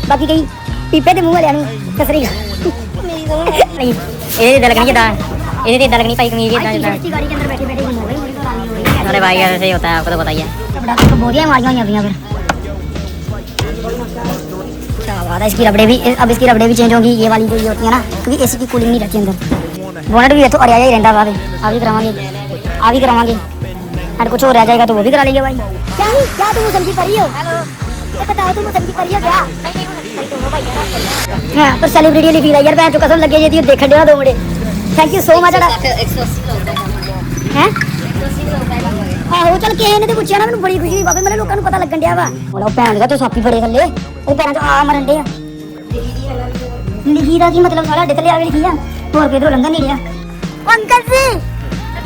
बाकी कई पीपे के मुँह वाले कसरी नहीं ये लगनी है ये लगनी पाई कमीज गाड़ी के अंदर बैठे बैठे अरे भाई ऐसे ही होता है, आपको तो बताइए। बोरियां मारियां हुई फिर क्या बात है। इसकी रबड़े भी अब इसकी रबड़े भी चेंज होंगी, ये वाली जो ये होती है ना, क्योंकि एसी की कूलिंग नहीं रहती अंदर। बोनट भी तो अड़िया ही रहता बाबे, आ भी करावांगे और कुछ और रह जाएगा तो वो भी करा लेंगे भाई। क्या तुम समझी पड़ी हो? बताओ तुम समझी पड़ी हो क्या? हां पर सेलिब्रिटी लिखी यार, मैं तो कसम लगे ये देख देना 2 minute. Thank you so much. हैं आहो चल के ने तो पूछया ना, मैंने बड़ी खुशी हुई बाबे, मेरे लोकां नु पता लगन दिया वा। बोला भैन दा तो सापी बड़े थल्ले ओ पैरां तो आ मरन दे आ। लिखी दा की मतलब साला डिटले आवे लिखी आ, और किधर लंघन नहीं दिया। अंकल जी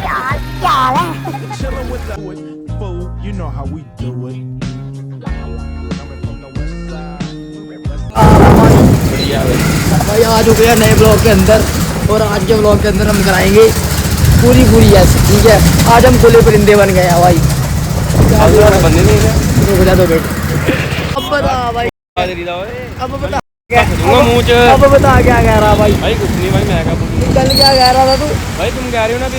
क्या हाल है? भाई आ चुके हैं नए ब्लॉग के अंदर, और आज के ब्लॉग के अंदर हम कराएंगे पूरी ऐसी, ठीक है। आज हम खुले परिंदे बन गए हैं भाई। बनने नहीं है, रुक जा 2 मिनट। अब बता भाई, अब बता क्या कह रहा भाई? भाई कुछ नहीं भाई, मैं क्या बोलूं? कल क्या कह रहा था तू? भाई तुम कह रहे हो ना कि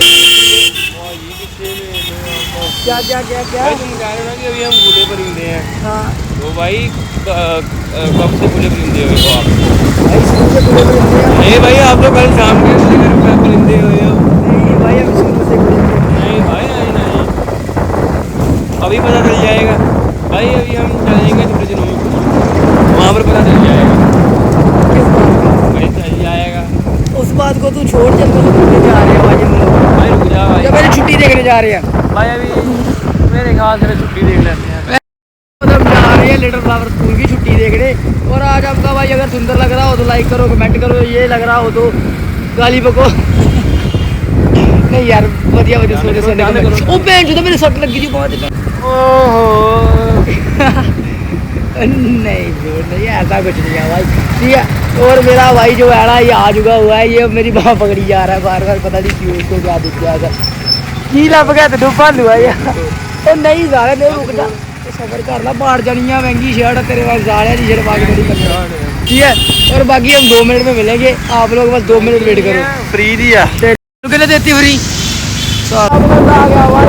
क्या भाई तुम कह रहे हो ना कि अभी हम खुले परिंदे हैं। हाँ तो भाई कब से खुले परिंदे हुए हो आप? भाई शुरू से खुले परिंदे हैं। नहीं भाई आप तो कल शाम के परिंदे हुए हो। नहीं भाई हम शुरू से खुले परिंदे। नहीं भाई नहीं, अभी पता चल जाएगा भाई, अभी हम चलेंगे थोड़े दिनों में, वहाँ पर पता चल जाएगा। भाई चल जाएगा उस बात को तू छोड़, जब घूमने जा रहे हैं भाई हम लोग। भाई रुक जा भाई, जब मेरी छुट्टी देखने जा रहे हैं भाई अभी मेरे ख्याल से छुट्टी देख लेते हैं। मतलब जा रहे हैं लिटिल फ्लावर स्कूल की छुट्टी देखने। और आज आपका भाई अगर सुंदर लग रहा हो तो लाइक करो, कमेंट करो, ये लग रहा हो तो गाली बको। नहीं यार बढ़िया सोने ओ बहन जो मेरे सट लगी थी बहुत। ओहो नहीं नहीं ऐसा कुछ नहीं है भाई, ठीक है। और मेरा भाई जो है ना, ये आ चुका हुआ है, ये मेरी बाह पकड़ी जा रहा है बार, पता नहीं क्यों, उसको क्या दिख गया था की लग गया तो बंद हुआ यार। तो नहीं सारे नहीं रुक जा, सफर कर ला, बाहर जानी है महंगी शर्ट तेरे पास जा रहा है टी शर्ट बाकी बड़ी करनी, ठीक है। और बाकी हम 2 मिनट में मिलेंगे, आप लोग बस 2 मिनट वेट करो। फ्री दिया कितने देती फ्री आ गया भाई।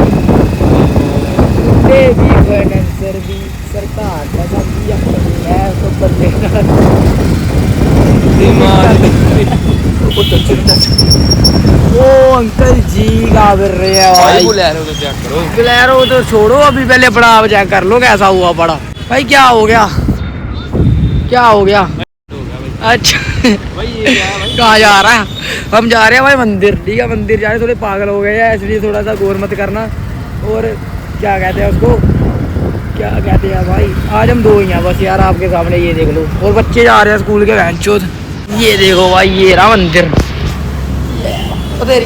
देवी फाइनेंसर भी सरकार तो बंदे ओ अंकल जी का फिर रहे हैं भाई। बोलेरो तो चेक करो, बोलेरो तो छोड़ो, अभी पहले अपना आप चेक कर लो कैसा हुआ बड़ा भाई। क्या हो गया? अच्छा कहाँ जा रहा है? हम जा रहे हैं भाई मंदिर, ठीक है। मंदिर जा रहे, थोड़े पागल हो गए हैं इसलिए थोड़ा सा गौर मत करना। और क्या कहते हैं उसको, क्या कहते हैं भाई, आज हम 2 ही हैं बस यार आपके सामने, ये देख लो। और बच्चे जा रहे हैं स्कूल के वैनचोद, ये देखो भाई ये रहा मंदिर। तो तेरी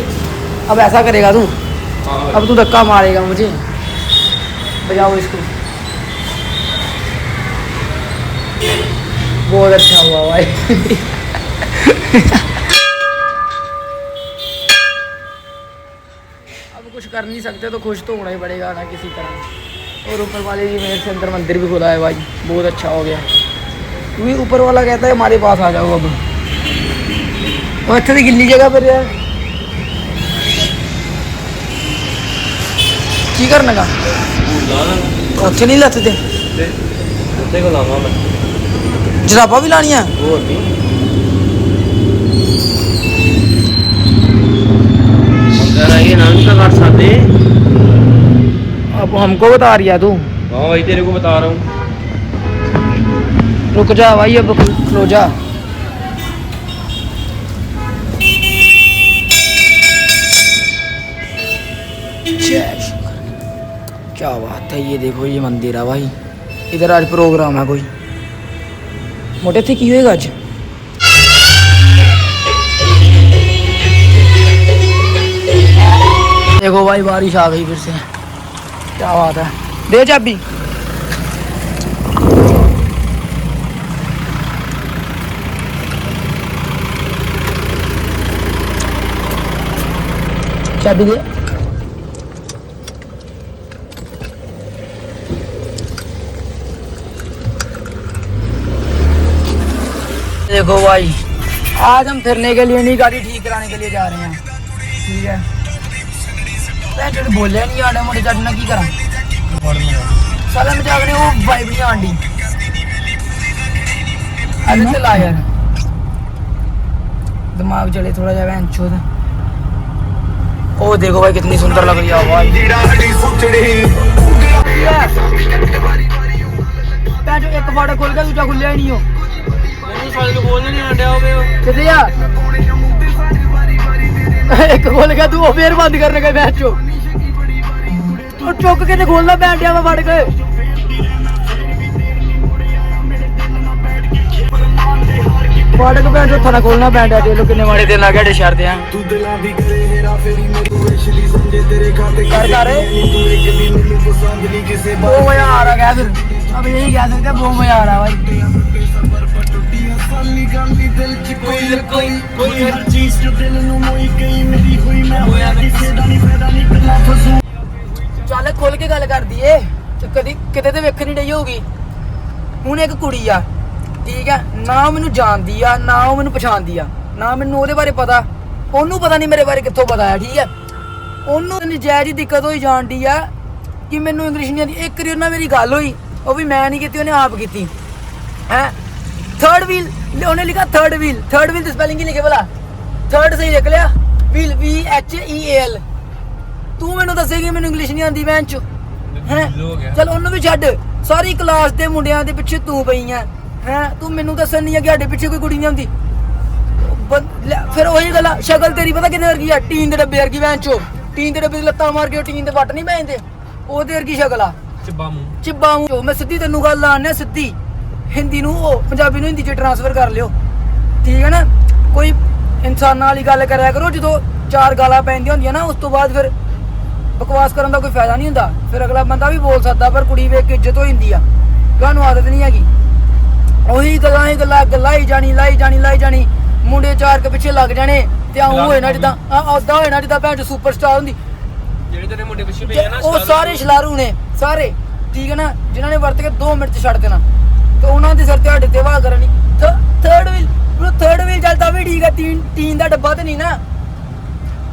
अब ऐसा करेगा तू, अब तू धक्का मारेगा मुझे, बजाओ इसको। बहुत अच्छा हुआ भाई। अब कुछ कर नहीं सकते तो खुश तो होना ही पड़ेगा ना किसी तरह। और ऊपर वाले की मेहर से अंदर मंदिर भी खुला है भाई, बहुत अच्छा हो गया। क्योंकि ऊपर वाला कहता है हमारे पास आ जाओ अब। और अच्छा से गिल्ली जगह पर यार की करने का अच्छे नहीं लाते थे, जराबा भी लानी है। अब हमको बता रही है तू? हाँ भाई तेरे को बता रहा हूँ। रुक जा भाई, अब खलो जा। क्या बात है, ये देखो ये मंदिर है भाई। इधर आज प्रोग्राम है कोई, मोटे थे की होएगा आज। देखो भाई बारिश आ गई फिर से, क्या बात है। दे चाबी। चाबी दे। देखो भाई, आज हम फिरने के लिए नहीं, गाड़ी ठीक कराने के लिए जा रहे हैं। ठीक है, मैं बोले नहीं आने मोटे चाट ना की करा साला में जागने वो वाइब नहीं आंडी। अरे चला यार, दिमाग चले थोड़ा जा बहन चोद। ओ देखो भाई कितनी सुंदर लग रही है भाई। जो एक फाड़ा खोल के दूसरा खुलिया ही नहीं हो। कितने यार एक खोल के तू फिर बंद करने का मैच चो और चुक के खोलना बैठिया मैं फड़ के। फाड़क बैठ थाना खोलना बैठ है लोग कितने मारे दिन लगे शहर दे बहुत मजा आ रहा है। फिर अब यही कह सकते बहुत मजा आ रहा है भाई। चल खोल के गल कर दिए कदी किते ते वेखनी नहीं होगी। हुण एक कुड़ी आ ठीक है ना, मैनू जानदी आ ना वो मैनू पछाणदी आ, ना मैनू ओहदे बारे पता, ओनू पता नहीं मेरे बारे कित्थों पता है। ठीक है, ओनू नजायज ही दिक्कत होई जांदी आ कि मैनू इंग्लिश नहीं आती। एक बारी ना मेरी गल हुई, वो भी मैं नहीं की, उन्हें आप की है। थर्ड व्हील उन्हें लिखा, थर्ड व्हील की स्पेलिंग ही लिखे भला, थर्ड सही लिख लिया, व्हील VHEAL। तू मैनू दसेगी मैनू इंग्लिश नहीं आती मैं चो है। चल उन्होंने भी छड्ड, सारी क्लास के मुंडियां दे पिछे तू पई है। तू मैनू दसन नहीं है कि साडे पिछे कोई कुड़ी नहीं आती। फिर वही गल, शक्ल तेरी पता किते वर्गी है, टीन दे डब्बे वर्गी भैन चो। टीन दे डब्बे लत्तां मार के टीन दे वट नहीं पैंदे, ओहदे वर्गी शक्ल आ, चिब्बा मूंह। मैं सीधी तेनू गल लाने सीधी, हिंदी नू पंजाबी नू हिंदी च ट्रांसफर कर लियो ठीक है ना। कोई इंसानां वाली गल कराया करो, जो चार गालां पैंदियां होंदियां ना, उस तो बाद फिर बकवास करन दा कोई फायदा नहीं हुंदा। फिर अगला बंदा भी बोल सकदा, पर कुड़ी वेख के इज्जत हो जांदी आ। तुहानू आदत नहीं हैगी, ਉਹੀ ਗੱਲਾਂ ਹੀ ਲਾਈ ਜਾਣੀ ਮੁੰਡੇ ਚਾਰ ਕੇ ਪਿੱਛੇ ਲੱਗ ਜਾਣੇ ਤੇ ਆਉਂ ਹੋਏ ਨਾ ਜਿੱਦਾਂ ਆਉਦਾ ਹੋਏ ਨਾ ਜਿੱਦਾਂ ਭੈਣ ਸੁਪਰਸਟਾਰ ਹੁੰਦੀ। ਜਿਹੜੇ ਤੇਰੇ ਮੁੰਡੇ ਪਿੱਛੇ ਪਏ ਨਾ ਉਹ ਸਾਰੇ ਛਲਾਰੂ ਨੇ ਸਾਰੇ ਠੀਕ ਹੈ ਨਾ, ਜਿਨ੍ਹਾਂ ਨੇ ਵਰਤ ਕੇ 2 ਮਿੰਟ ਚ ਛੱਡ ਦੇਣਾ ਤੇ ਉਹਨਾਂ ਦੇ ਸਿਰ ਤੇ ਸਾਡੇ ਤੇ ਵਾਹ ਕਰਨੀ। ਥਰਡ ਵੀਲ ਚੱਲਦਾ ਵੀ ਠੀਕ ਹੈ, ਟੀਨ ਦਾ ਡੱਬਾ ਤੇ ਨਹੀਂ ਨਾ,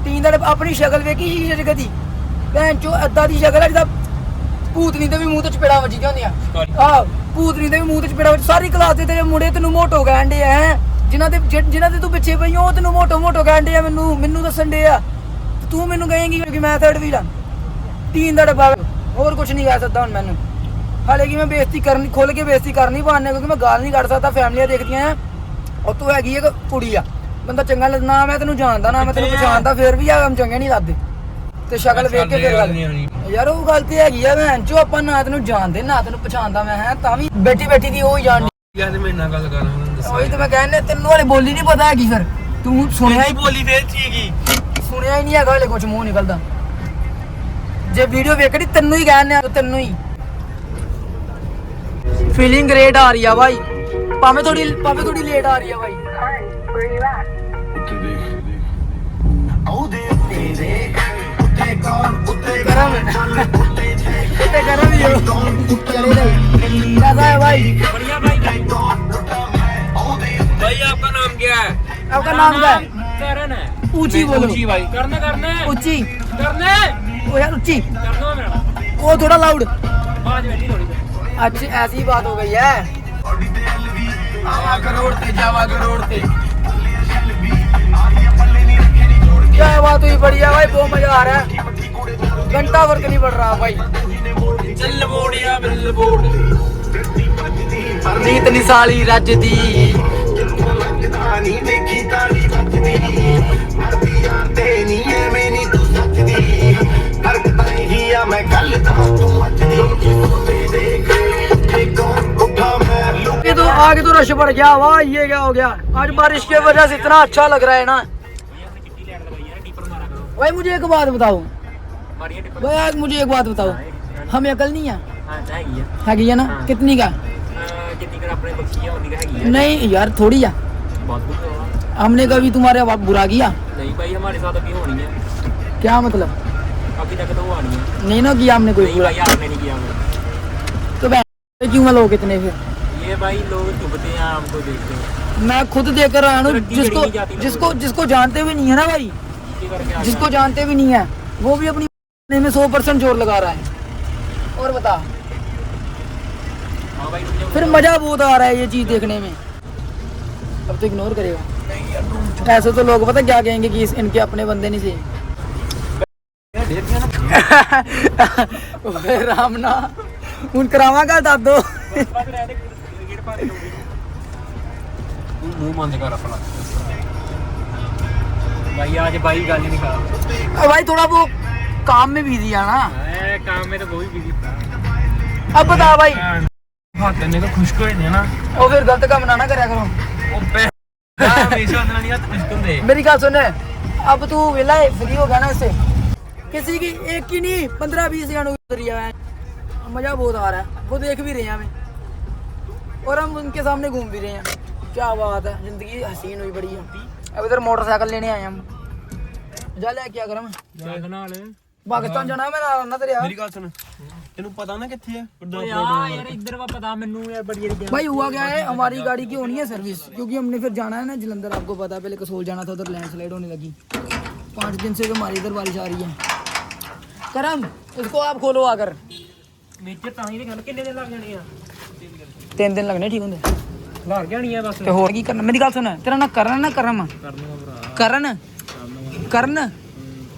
ਟੀਨ ਦਾ ਡੱਬਾ। ਆਪਣੀ ਸ਼ਕਲ ਵੇਖੀ ਸ਼ੀਸ਼ੇ 'ਚ ਕਦੀ ਭੈਣ ਚੋ ਏਦਾਂ ਦੀ ਸ਼ਕਲ ਹੈ ਜਿੱਦਾਂ ਭੂਤਨੀ ਦੇ ਵੀ ਮੂੰਹ ਤੇ ਚਪੇੜਾਂ ਵੱਜੀਆਂ ਹੁੰਦੀਆਂ। ਆਹ ਭੂਤਨੀ ਦੇ ਵੀ ਮੂੰਹ ਤੇ ਚਪੇੜਾਂ ਵੱਜ, ਸਾਰੀ ਕਲਾਸ ਦੇ ਤੇਰੇ ਮੁੰਡੇ ਤੈਨੂੰ ਮੋਟੋ ਕਹਿਣ ਡੇ ਆ, ਜਿਨ੍ਹਾਂ ਦੇ ਤੂੰ ਪਿੱਛੇ ਪਈ ਉਹ ਤੈਨੂੰ ਮੋਟੋ ਕਹਿਣ ਡੇ ਆ, ਮੈਨੂੰ ਦੱਸਣ ਡੇ ਆ। ਤੂੰ ਮੈਨੂੰ ਕਹੇਂਗੀ ਕਿ ਮੈਂ ਥਰਡ ਵੀਲ ਆ, ਟੀਨ ਦਾ ਡੱਬਾ, ਹੋਰ ਕੁਝ ਨਹੀਂ ਕਹਿ ਸਕਦਾ ਹੁਣ ਮੈਨੂੰ। ਹਾਲੇ ਕਿ ਮੈਂ ਬੇਇੱਜ਼ਤੀ ਕਰਨੀ, ਖੁੱਲ ਕੇ ਬੇਇੱਜ਼ਤੀ ਕਰਨੀ ਪਾਣੇ, ਕਿਉਂਕਿ ਮੈਂ ਗਾਲ ਨਹੀਂ ਕੱਢ ਸਕਦਾ, ਫੈਮਲੀਆਂ ਦੇਖਦੀਆਂ ਆ। ਉਹ ਤੂੰ ਹੈਗੀ ਇੱਕ ਕੁੜੀ ਆ, ਬੰਦਾ ਚੰਗਾ ਨਾ ਮੈਂ ਤੈਨੂੰ ਜਾਣਦਾ ਨਾ ਮੈਂ ਤੈਨੂੰ ਪਛਾਣਦਾ, ਫਿਰ ਵੀ ਆ ਕੰਮ ਚੰਗੇ ਨਹੀਂ ਲੱਗਦੇ ਤੇ ਸ਼ਕਲ ਵੇਖ ਕੇ ਫਿਰ ਗੱਲ ਯਾਰ ਉਹ ਗੱਲ ਤੇ ਹੈਗੀ ਆ। ਭੈਣ ਚੋ ਆਪਾਂ ਨਾ ਤੈਨੂੰ ਜਾਣਦੇ ਨਾ ਤੈਨੂੰ ਪਛਾਣਦਾ ਮੈਂ ਹੈ, ਤਾਂ ਵੀ ਬੈਠੀ ਦੀ ਉਹ ਜਾਣਦੀ। ਮੇਰੇ ਨਾਲ ਗੱਲ ਕਰ, ਉਹੀ ਤੇ ਮੈਂ ਕਹਿੰਦਾ ਤੈਨੂੰ ਹਲੇ ਬੋਲੀ ਨਹੀਂ ਪਤਾ ਹੈਗੀ, ਫਿਰ ਤੂੰ ਸੁਣਿਆ ਹੀ ਬੋਲੀ ਫੇਰ ਸੀਗੀ, ਸੁਣਿਆ ਹੀ ਨਹੀਂ ਹੈਗਾ ਹਲੇ ਕੁਝ ਮੂੰਹ ਨਿਕਲਦਾ। ਜੇ ਵੀਡੀਓ ਵੇਖਣੀ ਤੈਨੂੰ ਹੀ ਕਹਿੰਦੇ ਤੈਨੂੰ ਹੀ। ਫੀਲਿੰਗ ਗ੍ਰੇਟ ਆ ਰਹੀ ਆ ਭਾਈ, ਭਾਵੇਂ ਥੋੜੀ ਲੇਟ ਆ ਰਹੀ ਆ ਭਾਈ। गरम ही हो कैसा है भाई? बढ़िया भाई। भाई आपका नाम क्या है? आपका नाम क्या है? करण है। ऊंची बोलो। ऊंची भाई। करने ऊंची करने ओ यार ऊंची करना मेरा वो थोड़ा लाउड आवाज बैठी थोड़ी। अच्छी ऐसी बात हो गई है। आवा करोड़ ते क्या बात हुई? बढ़िया भाई, बहुत मजा आ रहा है, घंटा वर्क नहीं पड़ रहा भाई। नीत निसाली रज दी तो आगे तो रश बढ़ गया। वाह ये क्या हो गया? आज बारिश की वजह से इतना अच्छा लग रहा है ना भाई। मुझे एक बात बताओ भाई, आज मुझे एक बात बताओ, हमें अकल नहीं है? है ना? कितनी का? नहीं यार थोड़ी है, हमने कभी तुम्हारे बुरा किया? नहीं भाई, हमारे साथ अभी होनी है। क्या मतलब? अभी तक तो हुआ नहीं है। नहीं ना किया हमने कोई बुरा? आपने नहीं किया। तो क्यों लोग कितने फिर? ये भाई लोग चुभते हैं, हमको देखते हैं। मैं खुद देखकर आया हूँ जिसको जानते भी नहीं है ना भाई, जिसको जानते भी नहीं है वो भी अपनी में 100% जोर लगा रहा है। और बता फिर मजा बहुत आ रहा है ये चीज देखने में। अब तो इग्नोर करेगा। ऐसे तो लोग पता क्या कहेंगे कि इनके अपने बंदे नहीं थे। राम ना उन करावा का दाद दो मुंह बंद कर अपना भाई। आज भाई गाल नहीं निकाल भाई, थोड़ा वो काम में बिजी है ना। काम में तो बहुत बिजी। अब बता भाई, हाथ करने का खुश को है ना, और फिर गलत काम ना करा करो। हमेशा अंदर नहीं आता खुश दे। मेरी बात सुन, अब तू वेला है, फ्री हो गया ना इससे, किसी की एक की नहीं 15-20 जरिया है। मजा बहुत आ रहा है, वो देख भी रहे हैं हमें और हम उनके सामने घूम भी रहे हैं। क्या बात है, जिंदगी हसीन हुई बड़ी है। अब इधर मोटरसाइकिल लेने आए हम। जा ले क्या करम पाकिस्तान जाना मैं ना तेरे यार। मेरी बात सुन, तेनू पता ना किथे है यार, इधर वा पता मेनू यार। बड़ी भाई हुआ क्या है, हमारी गाड़ी की होनी है सर्विस, क्योंकि हमने फिर जाना है ना जलंधर। आपको पता है पहले कसोल जाना था, उधर लैंडस्लाइड होने लगी। 5 दिन से हमारी इधर बारिश आ रही है। करम इसको आप खोलो आकर। मेजर ताही गल किन्ने दिन लग जाने 3 दिन लगने ठीक होंगे। घर जानी है बस। ਤੇ ਹੋਰ ਕੀ ਕਰਨਾ, ਮੇਰੀ ਗੱਲ ਸੁਣ, ਤੇਰਾ ਨਾ ਕਰਨ ਨਾ ਕਰਮ ਕਰਨ ਕਰਨ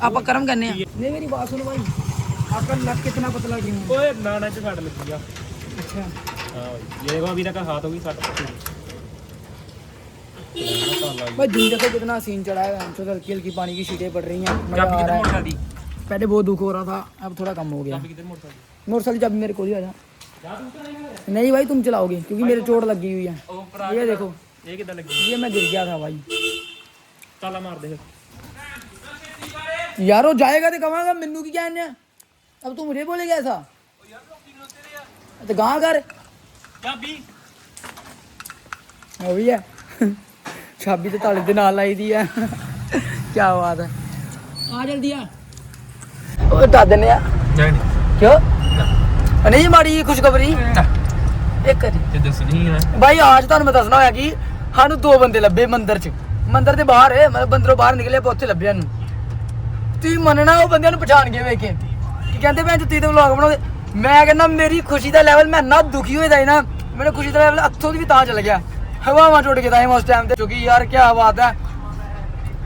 ਆਪਾਂ ਕਰਮ ਕਹਿੰਦੇ ਆ। ਨਹੀਂ ਮੇਰੀ ਬਾਤ ਸੁਣ ਭਾਈ, आपका लक कितना पतला क्यों है? ओए नाना से सट लगी है। अच्छा हां ये देखो अभी तक हाथ होगी सट पट्टी। भाई दिन देखो कितना सीन चढ़ा है, हम तो हल्की हल्की पानी की छींटे पड़ रही हैं। मजा आ रहा है। पहले बहुत दुख हो रहा था, अब थोड़ा कम हो गया। मोटरसाइकिल चाबी मेरे को ही आ जा। नहीं भाई तुम चलाओगे, क्योंकि मेरे चोट लगी हुई है। ये देखो ये किधर लगी? ये मैं गिर गया था भाई। ताला मार दे यार वो जाएगा तो कमांगा, मेनू की क्या है। अब तू मुझे बोलेगा ऐसा तो गाँव कर चाबी वो भी है। चाबी तो ताले दे नाल लाई दी है। क्या बात है, आ जल्दी आ। ओ दादे ने क्यों नहीं माड़ी खुशखबरी एक करी ते दस नहीं है भाई। आज ਤੁਹਾਨੂੰ ਮੈਂ ਦੱਸਣਾ ਹੋਇਆ ਕਿ ਸਾਨੂੰ 2 ਬੰਦੇ ਲੱਭੇ ਮੰਦਰ 'ਚ। ਮੰਦਰ ਦੇ ਬਾਹਰ ਹੈ, ਮਤਲਬ ਬੰਦਰੋਂ ਬਾਹਰ ਨਿਕਲੇ ਆਪਾਂ ਉੱਥੇ ਲੱਭਿਆ ਨੂੰ। ਤੁਸੀਂ ਮੰਨਣਾ ਉਹ ਬੰਦਿਆਂ ਨੂੰ ਪਛਾਣ ਕੇ ਵੇਖ ਕੇ ਕਿ ਕਹਿੰਦੇ ਭੈਣ ਜੁੱਤੀ ਤੇ ਵਲੌਗ ਬਣਾਉਂਦੇ। ਮੈਂ ਕਹਿੰਦਾ ਮੇਰੀ ਖੁਸ਼ੀ ਦਾ ਲੈਵਲ, ਮੈਂ ਨਾ ਦੁਖੀ ਹੋਇਆ ਦਾ ਨਾ, ਮੈਨੂੰ ਖੁਸ਼ੀ ਦਾ ਲੈਵਲ ਹੱਥੋਂ ਦੀ ਵੀ ਤਾਂ ਚਲ ਗਿਆ। ਹਵਾਵਾਂ ਟੁੱਟ ਕੇ ਤਾਂ ਉਸ ਟਾਈਮ ਤੇ, ਕਿਉਂਕਿ ਯਾਰ ਕੀ ਬਾਤ ਹੈ।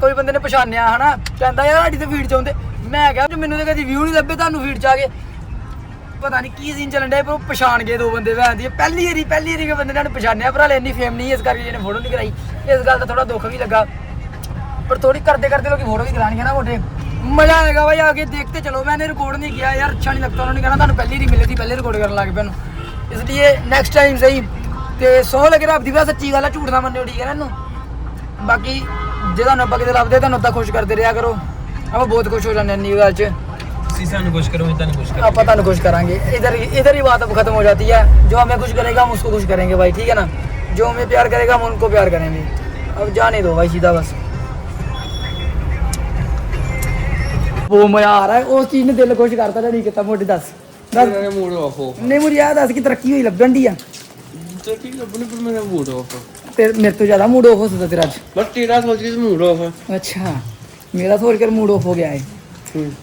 ਕੋਈ ਬੰਦੇ ਨੇ ਪਛਾਣਿਆ ਹਨਾ, ਕਹਿੰਦਾ ਯਾਰ ਸਾਡੀ ਤੇ ਫੀਡ 'ਚ ਆਉਂਦੇ। ਮੈਂ ਕਿਹਾ ਮੈਨੂੰ ਤਾਂ ਕਦੀ ਵਿਊ ਨਹੀਂ ਲੱਭੇ, ਤੁਹਾਨੂੰ ਫੀਡ 'ਚ ਆ ਗਏ। ਪਤਾ ਨਹੀਂ ਕੀ ਸੀਨ ਚੱਲਣ ਡਿਆ, ਪਰ ਉਹ ਪਛਾਣ ਗਏ 2 ਬੰਦੇ ਭੈਣ ਦੀ। ਪਹਿਲੀ ਵਾਰੀ ਕੇ ਬੰਦੇ ਨੇ ਪਛਾਣਿਆ, ਪਰ ਹਲੇ ਇੰਨੀ ਫੇਮ ਨਹੀਂ ਇਸ ਕਰਕੇ ਜਿਹਨੇ ਫੋਟੋ ਨਹੀਂ ਕਰਾਈ। ਇਸ ਗੱਲ ਦਾ ਥੋੜਾ ਦੁੱਖ ਵੀ ਲੱਗਾ, पर थोड़ी करते करते लोग फोटो भी करानी है ना मोटे। मजा आएगा भाई, आगे देखते चलो। मैंने रिकॉर्ड नहीं किया यार, अच्छा नहीं लगता। उन्होंने कहना पहली नहीं मिली थी, पहले रिकॉर्ड करने लग पे, इसलिए नेक्स्ट टाइम सही। तो 100 लगे रब दी सच्ची गल है, झूठ ना मनो, ठीक है ना। बाकी जे तुहानू आपां किते लभदे तुहानू उदां खुश करते रहा करो। आप बहुत खुश हो जाते इन्नी गल च। तुसीं सानू खुश करो, तुहानू खुश करो, आप तुहानू खुश करांगे। इधर ही बात अब खत्म हो जाती है। जो हमें खुश करेगा हम उसको खुश करेंगे भाई, ठीक है ना। जो हमें प्यार करेगा हम उनको प्यार करेंगे। अब जाने दो भाई सीधा बस। वो मजा आ रहा है, उस चीज ने दिल खुश करता। नहीं किता मोटे दस मूड ऑफ हो नहीं मुझे याद दस की तरक्की हुई लगन दी है। तो ठीक अपने पर मेरा मूड ऑफ है। तेरे मेरे तो ज्यादा मूड ऑफ हो सकता तेरा आज। बस तेरा सोच के मूड ऑफ है। अच्छा मेरा सोच कर मूड ऑफ हो गया है।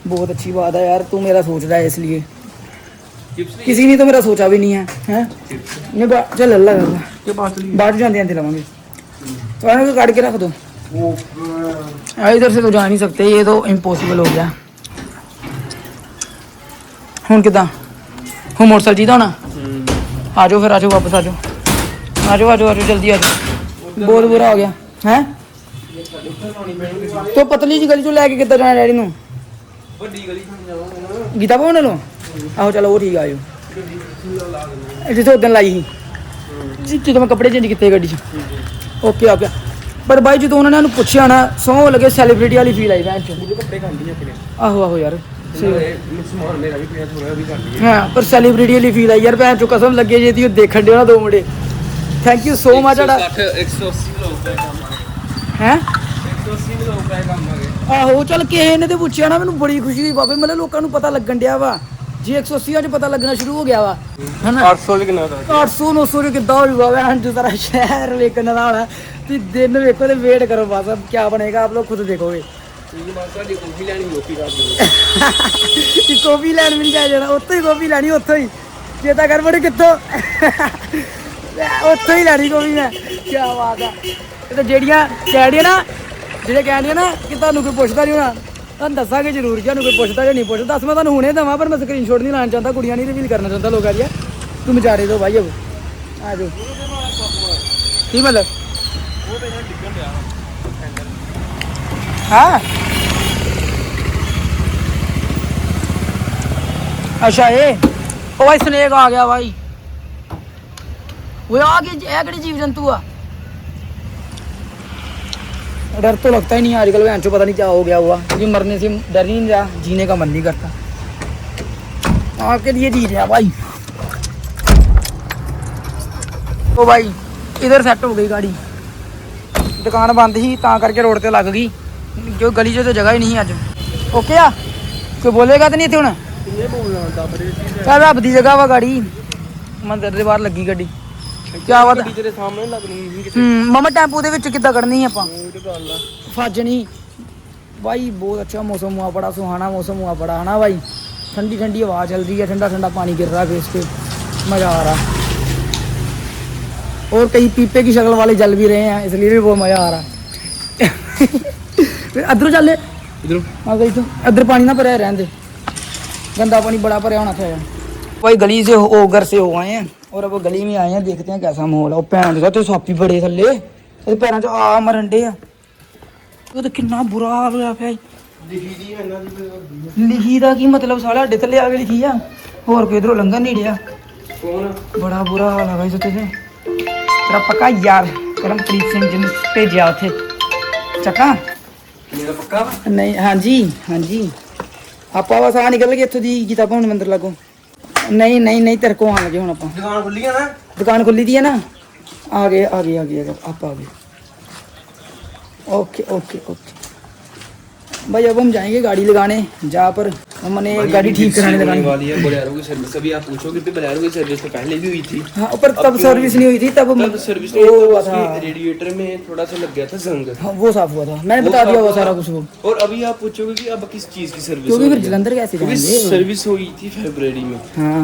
बहुत अच्छी बात है यार, तू मेरा सोच रहा है, इसलिए किसी ने तो मेरा सोचा भी नहीं है, हैं? चल अल्लाह बाद जाते आते लवांगे तो काट के रख दो। इधर से तो जा नहीं सकते, ये तो इम्पॉसिबल हो गया। हूँ कि हूँ मोटरसाइकिल जीता होना। आ जाओ फिर, आ जाओ वापस, आ जाओ आ जाओ आ जाओ आ जाओ जल्दी आ जाओ। बहुत बुरा हो गया है। तो पतली जी गली चो लैके कितना जाना डैडी नू? गीता भवन लो आहो, चलो वो ठीक आ जाओ। जिसे उदन लाई ही जो मैं कपड़े चेंज किए गड्डी च। Okay okay. पर भाई जो उन्होंने पूछा ना, 100 लगे सैलीब्रिटी वाली फील आई भैन चो। आहो आहो यार हाँ, पर सैलीब्रिटी वाली फील आई यार भैन चो, कसम लगे जे देखन दे ना 2 मुंडे। Thank you so much. हैं आहो चल किसी ने तो पूछा ना, मैनू बड़ी खुशी हुई बाबे, मतलब लोगों को पता लगन दिया वा ਜੀ 180 ਚ ਪਤਾ ਲੱਗਣਾ ਸ਼ੁਰੂ ਹੋ ਗਿਆ ਵਾ ਹਨਾ 800 ਚ ਕਿੰਨਾ ਦਾ 800 900 ਚ ਕਿੱਦਾਂ ਹੋ ਜੂਗਾ ਵੈਨ ਜੋ ਸਾਰਾ ਸ਼ਹਿਰ ਵੇਖਣ ਦਾ ਹੋਣਾ ਤੁਸੀਂ ਦਿਨ ਵੇਖੋ ਤੇ ਵੇਟ ਕਰੋ ਬਸ अब क्या बनेगा आप लोग खुद देखोगे ਠੀਕ ਬਾਤ ਸਾਡੀ ਕੌਫੀ ਲੈਣੀ ਲੋਕੀ ਕਰਦੇ ਕਿ ਕਾਫੀ ਲੈਣ ਵੀ ਨਹੀਂ ਜਾ ਜਾਣਾ ਉੱਥੋਂ ਹੀ ਕਾਫੀ ਲੈਣੀ ਉੱਥੋਂ ਹੀ ਚੇਤਾ ਕਰ ਬੜੇ ਕਿੱਥੋਂ ਉੱਥੋਂ ਹੀ ਲੈਣੀ ਕਾਫੀ ਮੈਂ ਕੀ ਬਾਤ ਆ ਇਹ ਤਾਂ ਜਿਹੜੀਆਂ ਕਹਿੰਦੀਆਂ ਨਾ ਜਿਹੜੇ ਕਹਿੰਦੀਆਂ ਨਾ ਕਿ ਤੁਹਾਨੂੰ ਕੋਈ ਪੁੱਛਦਾ ਨਹੀਂ ਹੋਣਾ ਤੁਹਾਨੂੰ ਦੱਸਾਂਗੇ ਜ਼ਰੂਰ ਕਿ ਤੁਹਾਨੂੰ ਕੋਈ ਪੁੱਛਦਾ ਜਾਂ ਨਹੀਂ ਪੁੱਛਦਾ ਦੱਸ ਮੈਂ ਤੁਹਾਨੂੰ ਹੁਣੇ ਦੇਵਾਂ ਪਰ ਮੈਂ ਸਕਰੀਨਸ਼ਾਟ ਨਹੀਂ ਲਾਉਣਾ ਚਾਹੁੰਦਾ ਕੁੜੀਆਂ ਨਹੀਂ ਰਿਵੀਲ ਕਰਨਾ ਚਾਹੁੰਦਾ ਲੋਕਾਂ ਦੀਆਂ तुम बेचारे दो भाई अब आ जाओ की मतलब हाँ अच्छा ये ओ भाई स्नेक आ गया भाई वो आगे जीव जंतु आ डर तो लगता ही नहीं आजकल भैंस को पता नहीं क्या हो गया हुआ क्योंकि मरने से डर ही नहीं रहा जीने का मन नहीं करता आपके लिए जी रहा भाई तो भाई इधर सेट हो गई गाड़ी दुकान बंद ही ता करके रोड ते लग गई क्यों गली च तो जगह ही नहीं अज ओके आ कोई बोलेगा तो नहीं इतने हूँ रब की जगह वा गाड़ी मंदिर के बाहर लगी गड्डी क्या बात ਤੇਰੇ ਸਾਹਮਣੇ ਲੱਗਣੀ ਸੀ ममा टैंपू ਦੇ ਵਿੱਚ ਕਿੱਦਾਂ ਕੱਢਣੀ ਆਪਾਂ ਫਾਜਣੀ भाई बहुत अच्छा मौसम हुआ बड़ा सुहाना मौसम हुआ बड़ा है ना भाई ठंडी ठंडी हवा चल रही है ठंडा ठंडा पानी गिर रहा है फेस पे मज़ा आ रहा है और कई पीपे की शक्ल वाले जल भी रहे हैं इसलिए भी बहुत मज़ा आ रहा है फिर अदर चल ਇਧਰੋਂ हाँ गई तो अदर पानी ना भरया रहने दे गंदा पानी बड़ा भरया होना था भाई गली से हो घर से हो आए हैं और अब गली में आए हैं देखते हैं कैसा माहौल है भैन का तो सापी बड़े थले पैरों च आ मरन डे वो तो कितना बुरा हाल होया पिया लिखी दा की मतलब साला अड्डे थले आके लिखी आ होर कोई इधरों लंघन नहीं डिया ਕੌਣ बड़ा बुरा हाल है भाई सच्चे से तेरा पक्का यार करमप्रीत सिंह जिन भेजा उथे चक्का ਮੇਰਾ ਪੱਕਾ ਵਾ नहीं हाँ जी आप बस आ निकल गए इत्थों दी गीता भवन मंदिर लागो नहीं नहीं नहीं तेरे को आन लगे हुण आपां ਦੁਕਾਨ ਖੁੱਲੀ ਆ ਨਾ दुकान खुली दी है ना आ गए आप आ गए ओके ओके ओके भाई अब हम जाएंगे गाड़ी लगाने जहाँ पर हमने गाड़ी ठीक कराने लगानी वाली है बोलेरो की सर्विस अभी आप पूछोगे तो बोलेरो की सर्विस तो पहले भी हुई थी हाँ पर तब सर्विस नहीं हुई थी तब सर्विस वो हुआ था रेडिएटर में थोड़ा सा लग गया था जंग हाँ, वो साफ हुआ था मैंने बता दिया वो सारा कुछ वो और अभी आप पूछोगे कि अब किस चीज की सर्विस क्योंकि फिर जलंधर कैसे क्योंकि जाएंगे सर्विस हुई थी फरवरी में हाँ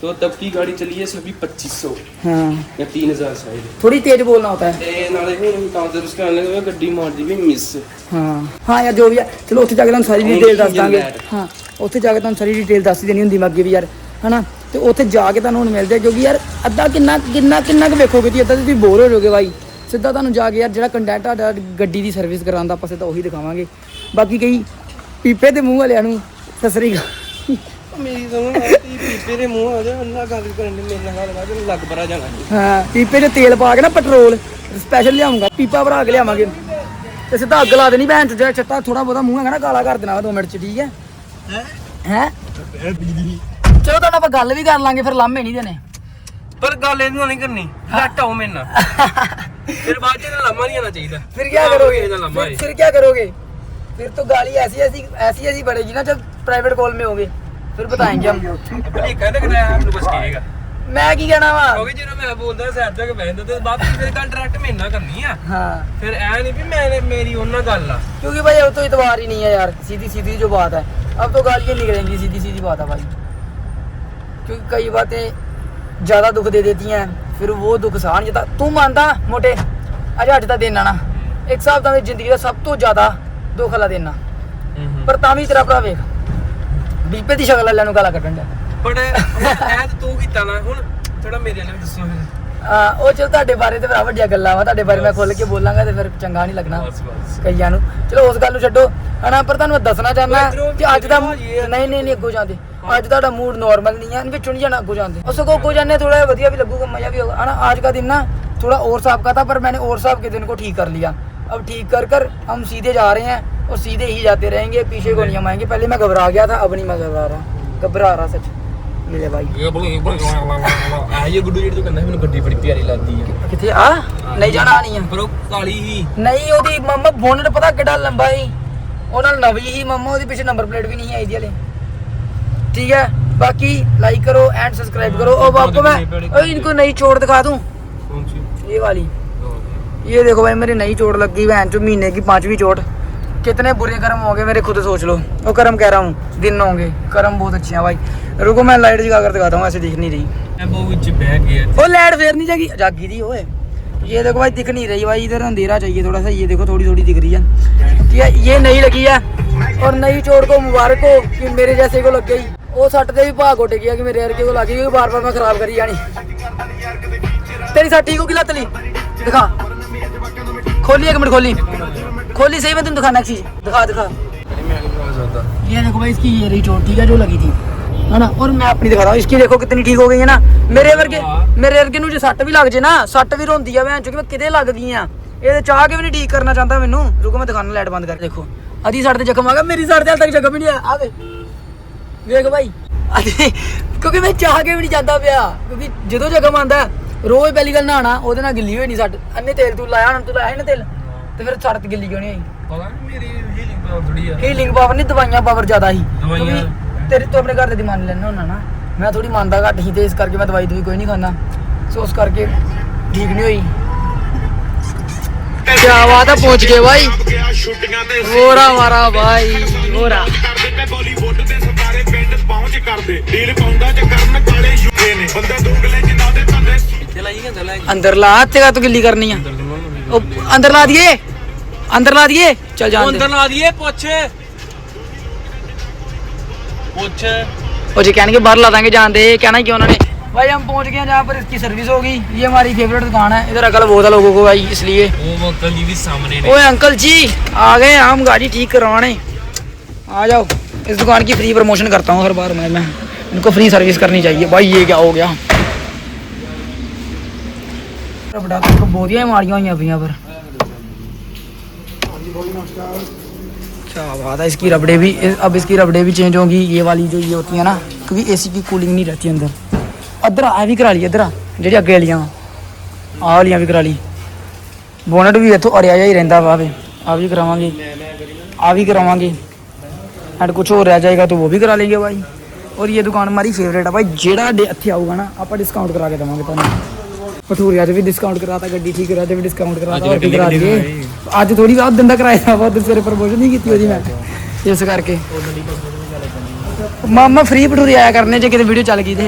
तो तब की गाड़ी चली है सभी 2500 हाँ या 3000 शायद थोड़ी तेज बोलना होता है ਤੇ ਨਾਲੇ ਹੁਣ ਤਾਂ ਸਰਵਿਸ ਕਰਾਉਣ ਲੱਗੇ ਗੱਡੀ ਮਾਰਦੀ ਵੀ ਮਿਸ हाँ हाँ यार जो भी है चलो उत्थे जाके तुहानू सारी डिटेल दस दांगे हाँ उत्थे जाके तुहानू सारी डिटेल दस देनी हुंदी मैं अगे भी यार है ना तो उत्थे जाके तुहानू हुण मिलदे क्योंकि यार अद्धा किन्ना किन्ना किन्ना क वेखोगे जी अद्धा तुसीं बोर हो जाओगे भाई सिद्धा तुहानू जाके यार जिहड़ा कंटेंट तुहाडा गड्डी दी सर्विस कराउंदा ਆਪਾਂ सिद्धा ਉਹੀ ਦਿਖਾਵਾਂਗੇ बाकी कई पीपे ਦੇ ਮੂੰਹ ਵਾਲਿਆਂ ਨੂੰ ਸਤਿ ਸ੍ਰੀ ਅਕਾਲ ਮੇਰੀ ਸਮਝ ਆਤੀ ਪੀਪੇ ਦੇ ਮੂੰਹ ਆ ਜਾ ਅੰਨਾ ਗੱਲ ਕਰਨ ਦੇ ਮੇਰੇ ਨਾਲ ਗੱਲ ਕਰ ਲੱਗ ਬਰਾ ਜਾਣਾ ਹਾਂ ਪੀਪੇ 'ਚ ਤੇਲ ਪਾ ਕੇ ਨਾ ਪੈਟਰੋਲ ਸਪੈਸ਼ਲ ਲਿਆਉਂਗਾ ਪੀਪਾ ਭਰਾ ਕੇ ਲਿਆਵਾਂਗੇ ਤੇ ਸਿੱਧਾ ਅੱਗ ਲਾ ਦੇਣੀ ਭੈਣ ਚ ਜਿਹੜਾ ਚੱਟਾ ਥੋੜਾ ਬਹੁਤਾ ਮੂੰਹ ਹੈਗਾ ਨਾ ਕਾਲਾ ਕਰ ਦੇਣਾ 2 ਮਿੰਟ ਚ ਠੀਕ ਹੈ ਹੈ ਚਲੋ ਤੁਹਾਡਾ ਆਪਾਂ ਗੱਲ ਵੀ ਕਰ ਲਾਂਗੇ ਫਿਰ ਲਾਮੇ ਨਹੀਂ ਦੇਣੇ ਪਰ ਗੱਲ ਇਹਨੂੰ ਨਹੀਂ ਕਰਨੀ ਲੱਟ ਆਉ ਮੇਰੇ ਨਾਲ ਫਿਰ ਬਾਅਦ ਚ ਲੰਮਾ ਨਹੀਂ ਆਣਾ ਚਾਹੀਦਾ फिर क्या करोगे फिर क्या करोगे फिर तो गाली ऐसी पड़ेगी ना जब प्राइवेट कॉल में होगे फिर बताएंगे हम ਇਹ ਕਹਿੰਦੇ ਕਿ ਨਾ ਮੈਨੂੰ ਬਸ ਕਹੇਗਾ मैं की कहना वा ਕਿਉਂਕਿ ਜਦੋਂ ਮੈਂ ਬੋਲਦਾ ਸਾਈਡ ਤੱਕ ਬੈਠਦਾ ਤੇ ਬਾਅਦ ਵਿੱਚ ਫਿਰ ਕੰਟਰੈਕਟ ਮੇਰੇ ਨਾਲ ਕਰਨੀ ਆ हाँ ਫਿਰ ਐ ਨਹੀਂ ਵੀ ਮੈਂ ਮੇਰੀ ਉਹਨਾਂ ਗੱਲ ਆ क्योंकि भाई अब तो इतवार ही नहीं है यार सीधी सीधी जो बात है अब तो गालियाँ निकलेंगी सीधी सीधी बात है भाई क्योंकि कई बातें ज़्यादा दुख दे देती हैं फिर वो दुख सहन जाता तू मानता मोटे अज अज का दिन आना एक हिसाब का जिंदगी का सब तो ज़्यादा दुख वाला दिन पर तां भी तेरा भरा वेख बीपे की शक्ल वाले गाला कड्ढन दिया ਬਟ ਐ ਤਾਂ ਤੂੰ ਕੀਤਾ ਨਾ ਹੁਣ ਥੋੜਾ ਮੇਰੇ ਨਾਲ ਦੱਸੋ ਫਿਰ ਉਹ ਚਲ ਤੁਹਾਡੇ ਬਾਰੇ ਤੇ ਭਰਾ ਵੱਡੀਆਂ ਗੱਲਾਂ ਵਾ ਤੁਹਾਡੇ ਬਾਰੇ ਮੈਂ ਖੁੱਲ ਕੇ ਬੋਲਾਂਗਾ ਤੇ ਫਿਰ ਚੰਗਾ ਨਹੀਂ ਲੱਗਣਾ ਬਸ ਕਈਆਂ ਨੂੰ ਚਲੋ ਉਸ ਗੱਲ ਨੂੰ ਛੱਡੋ ਹਨਾ ਪਰ ਤੁਹਾਨੂੰ ਮੈਂ ਦੱਸਣਾ ਚਾਹੁੰਦਾ ਕਿ ਅੱਜ ਦਾ ਨਹੀਂ ਅੱਗੋਂ ਜਾਂਦੇ ਅੱਜ ਤੁਹਾਡਾ ਮੂਡ ਨਾਰਮਲ ਨਹੀਂ ਹੈ ਵਿੱਚੋਂ ਨਹੀਂ ਜਾਣਾ ਅੱਗੋਂ ਜਾਂਦੇ ਉਸ ਕੋ ਅੱਗੋਂ ਜਾਂਦੇ थोड़ा ਵਧੀਆ ਵੀ ਲੱਗੂਗਾ मजा भी होगा है ना आज का दिन ना थोड़ा और साहब का था पर मैंने और साहब के दिन को ठीक कर लिया अब ठीक कर हम सीधे जा रहे हैं और सीधे ही जाते रहेंगे पीछे को नहीं हम आएंगे पहले मैं घबरा गया था अब नहीं मैं घबरा रहा सच मिले भाई ਆ ਇਹ ਗੁੱਡੂ ਜਿਹੜੀ ਤੂੰ ਕਹਿੰਦਾ ਮੈਨੂੰ ਗੱਡੀ ਬੜੀ ਪਿਆਰੀ ਲੱਗਦੀ ਆ ਕਿੱਥੇ ਆ ਨਹੀਂ ਜਾਣਾ ਨਹੀਂ ਆ ਪਰ ਉਹ ਕਾਲੀ ਹੀ ਨਹੀਂ ਉਹਦੀ ਮਾਮਾ ਬੋਨਟ ਪਤਾ ਕਿੱਡਾ ਲੰਬਾ ਸੀ ਉਹ ਨਾਲ ਨਵੀਂ ਹੀ ਮਾਮਾ ਉਹਦੇ ਪਿੱਛੇ ਨੰਬਰ ਪਲੇਟ ਵੀ ਨਹੀਂ ਆਈ ਦੀ ਹਲੇ ਠੀਕ ਹੈ बाकी लाइक करो एंड सब्सक्राइब करो। और आपको मैं इनको नई चोट दिखा दूं, कौन सी? ये वाली, ये देखो भाई मेरी नई चोट लग गई बहन चो, महीने की 5वीं चोट। कितने बुरे कर्म हो गए मेरे, खुद सोच लो। वो कर्म कह रहा हूँ, दिन होंगे, कर्म बहुत अच्छे हैं भाई। रुको मैं लाइट जगा कर दिखाता हूँ, ऐसे दिख नहीं रही। वो लाइट फेर नहीं जागी, जागी थी ओए। ये देखो भाई दिख नहीं रही भाई, इधर अंधेरा चाहिए थोड़ा सा। ये देखो थोड़ी थोड़ी दिख रही है, ये नई लगी है। और नई चोट को मुबारक हो कि मेरे जैसे को लग गई। वो सट दे भी भाग उठ गया कि मेरे यार को लगी, क्योंकि बार बार मैं खराब करी जानी। तेरी सट ठीक होगी लत ली, दिखा खोली, 1 मिनट खोली सही। मैं तुम दिखाना चीज, दिखा ये देखो भाई इसकी ये रही चोट, ठीक है, जो लगी थी, है ना। और मैं अपनी दिखा रहा हूँ, इसकी देखो कितनी ठीक हो गई है ना। मेरे वर्गे ਨੂੰ ਜੇ ਸੱਟ ਵੀ ਲੱਗ ਜੇ ਨਾ, ਸੱਟ ਵੀ ਰੋਂਦੀ ਆ ਭੈਣ ਚੋ, ਕਿ ਮੈਂ ਕਿਤੇ ਲੱਗ ਗਈ ਆ। ਇਹ ਚਾਹ ਕੇ ਵੀ ਨਹੀਂ ਠੀਕ ਕਰਨਾ ਚਾਹੁੰਦਾ ਮੈਨੂੰ। ਰੁਕੋ ਮੈਂ ਦਿਖਾਣਾ, ਲਾਈਟ ਬੰਦ ਕਰਕੇ ਦੇਖੋ। ਅਦੀ ਸੱਟ ਤੇ ਜ਼ਖਮ ਆ ਗਿਆ, ਮੇਰੀ ਸੱਟ ਤੇ ਹਾਲ ਤੱਕ ਜ਼ਖਮ ਹੀ ਨਹੀਂ ਆਇਆ। ਆ ਵੇਖ ਭਾਈ, ਕਿਉਂਕਿ ਮੈਂ ਚਾਹ ਕੇ ਵੀ ਨਹੀਂ ਜਾਂਦਾ ਪਿਆ, ਕਿਉਂਕਿ ਜਦੋਂ ਜ਼ਖਮ ਆਉਂਦਾ ਰੋਜ਼ ਪਹਿਲੀ ਗੱਲ ਨਹਾਣਾ, ਉਹਦੇ ਨਾਲ ਗਿੱਲੀ ਹੋਈ ਨਹੀਂ ਸੱਟ। ਅੰਨੇ ਤੇਲ ਤੂੰ ਲਾਇਆ ਹੁਣ, ਤੂੰ ਲਾਇਆ ਨਾ ਤੇਲ, ਤੇ ਫਿਰ ਸੱਟ ਗਿੱਲੀ ਕਿਉਂ ਨਹੀਂ ਆਈ? ਪਤਾ ਨਹੀਂ ਮੇਰੀ ਹੀਲਿੰਗ ਪਾਵਰ ਥੋੜੀ ਆ। ਹੀਲਿੰਗ ਪਾਵਰ ਨਹੀਂ, ਦਵਾਈਆਂ ਪਾਵਰ ਜ਼ਿਆਦਾ ਸੀ। ਦਵਾਈਆਂ ਤੇਰੇ ਤੋਂ ਆਪਣੇ ਘਰ ਦੇ ਮੰਨ ਲੈਣਾ ਹੁੰਦਾ ਨਾ, ਮੈਂ ਥੋੜੀ ਮੰਨਦਾ ਘੱਟ ਸੀ, ਤੇ ਇਸ ਕਰਕੇ ਮੈਂ ਦਵਾਈ ਕੋਈ ਨਹੀਂ ਖਾਂਦਾ, ਸੋ ਉਸ ਕਰਕੇ ਠੀਕ ਨਹੀਂ ਹੋਈ। क्या बात है, पहुंच गए भाई। होरा हमारा भाई, होरा अंदर ला, तेरा तो गिल्ली करनी है। अंदर ला दिए, चल जा अंदर ला दिए। पूछ और जी कहने के बाहर ला देंगे, जान दे कहना क्यों उन्होंने। भाई हम पहुंच गए जहाँ पर इसकी सर्विस होगी। ये हमारी फेवरेट दुकान है, इधर अकल बहुत है लोगों को भाई, इसलिए। वो अंकल जी भी सामने ने। ओए अंकल जी आ गए, हम गाड़ी ठीक करवाने। आ जाओ, इस दुकान की फ्री प्रमोशन करता हूँ हर बार मैं इनको फ्री सर्विस करनी चाहिए भाई। ये क्या हो गया, बोधियाँ मारियाँ हुई अभी यहाँ पर। क्या बात है, इसकी रबड़े भी, अब इसकी रबड़े भी चेंज होंगी। ये वाली जो ये होती है ना, क्योंकि एसी की कूलिंग नहीं रहती अंदर। अदर आ भी करा ली, अदर जी अगे वालियाँ आ वालियाँ भी करा ली। बोनट भी इतों अड़िया ही रहता वा, आ भी करावांगे, आ भी करावांगे। एंड कुछ और रह जाएगा तो वो भी करा लेंगे भाई। और ये दुकान हमारी फेवरेट है भाई, जेड़ा इत्थे आऊगा ना आप डिस्काउंट करा के देवांगे तुहानू। भटूरिया भी डिस्काउंट कराता, गड्डी ठीक करा भी डिस्काउंट कराता, और करा दिए। अज थोड़ी बहुत दिन कराया था, बहुत सवेरे प्रमोशन नहीं की मैं, इस करके मामा फ्री भटूरे आया करने जे किते वीडियो चल गई थे।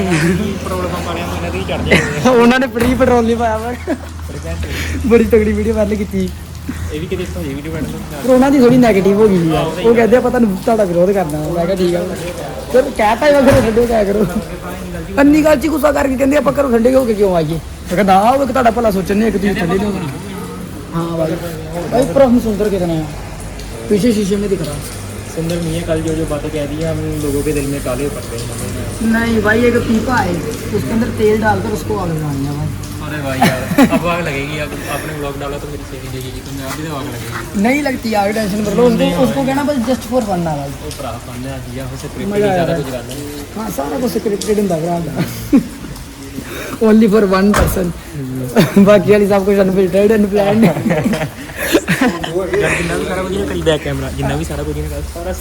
उन्होंने फ्री पेट्रोल नहीं पाया, बड़ी तगड़ी वीडियो वायरल की। पर उन्होंने थोड़ी नैगेटिव हो गई यार, वो कहते हैं पता नहीं विरोध करना। मैं कहा ठीक है, फिर कहता है घरों ठंडे क्या करो, अन्नी गल च गुस्सा करके कहते आप घरों ठंडे होके क्यों आइए। मैं कहता हाँ, वो तुहाडा भला सोचने एक तुम ठंडे नहीं हो। हाँ भाई पर हम सुंदर कितने हैं, पीछे शीशे में दिख रहा सुंदर नहीं है। कल जो बातें कह दी है, हम लोगों के दिल में काले पड़ते हैं। नहीं भाई, एक पीपा है, उसके अंदर तेल डालकर उसको आग लगानी है भाई। अरे भाई यार, अब आग लगेगी। अब आपने व्लॉग डाला तो मेरी सेवी देगी, तो मैं अभी तो आग लगेगी। नहीं लगती आग, टेंशन कर लो। उसको कहना बस जस्ट फॉर फन है भाई। वो भरा फन है दिया, उसे क्रिकेट ज़्यादा कुछ करना है। हाँ, सारा कुछ क्रिकेट ਹੁੰਦਾ भरा, ओनली फॉर वन पर्सन। बाकी वाली सब कुछ अनफिल्टर्ड अनप्लान्ड,